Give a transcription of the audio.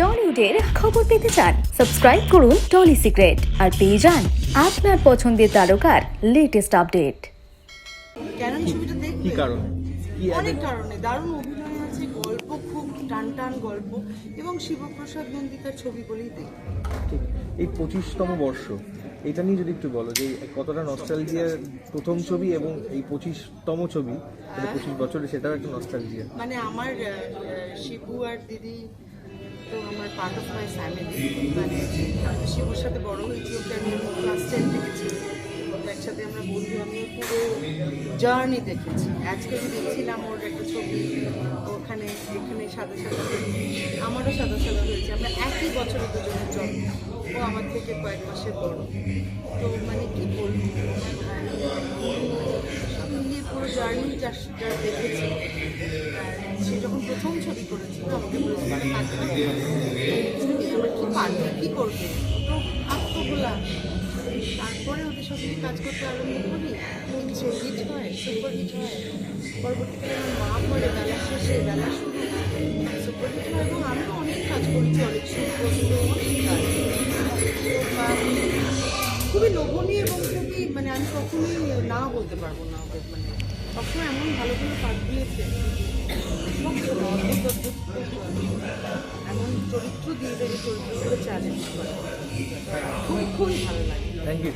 টলিউডের খবর পেতে চান সাবস্ক্রাইব করুন টলি সিক্রেট আর পেয়ে যান আপনার পছন্দের তারকার লেটেস্ট আপডেট। কেন এই ছবিটা দেখবে? কি কারণ? অনেক কারণে। দারুণ অভিনয় আছে, গল্প খুব টান টান গল্প, এবং শিবপ্রসাদ নন্দিতার ছবি বলেই দেখবে। ঠিক এই 25তম বর্ষ, এটা নিয়ে যদি একটু বলো যে কতটা নস্টালজিয়ার প্রথম ছবি এবং এই 25তম ছবি, এটা 25 বছরে, সেটাও একটা নস্টালজিয়া। মানে আমার শিবু আর দিদি তো আমার পার্ট অফ মাই ফ্যামিলি। মানে আমি শিবুর সাথে বড় হয়েছি, ওকে আমি ক্লাস 10 দেখেছি, একসাথে আমরা বন্ধু, আমি পুরো জার্নি দেখেছি। আজকে যে দেখছিলাম ওর একটা ছবি, ওখানে এখানে সাদা সাদা, আমারও সাদা সাদা হয়েছে। আমরা একই বছরে দুজনের জন্ম, ও আমার থেকে কয়েক মাসের বড়। তো মানে কি বলবো, নিয়ে পুরো জার্নি যা দেখেছি। সে যখন প্রথম ছবি করেছিল আমাকে বলেছিল আমরা কি পারবে, কী করবে, তো আত্মগুলা। তারপরে ওদের সাথে কাজ করতে আরম্ভ করি, হিট হয়, সুপার হিট হয়। পরবর্তীকালে আমার মা পড়ে, বেলা শেষে বেলা শুরু, সুপার হিট হয়। এবং আমিও অনেক কাজ করেছি, অনেক শুট করতে, অনেক কাজ। খুবই লোভনীয় এবং খুবই মানে আমি কখনোই না বলতে পারবো না ওদের। মানে সবসময় এমন ভালো ভালো কাজ দিয়েছে, এমন চরিত্র দিয়ে দেবে, চরিত্রগুলো চ্যালেঞ্জ করে। খুবই খুবই ভালো লাগে। Thank you.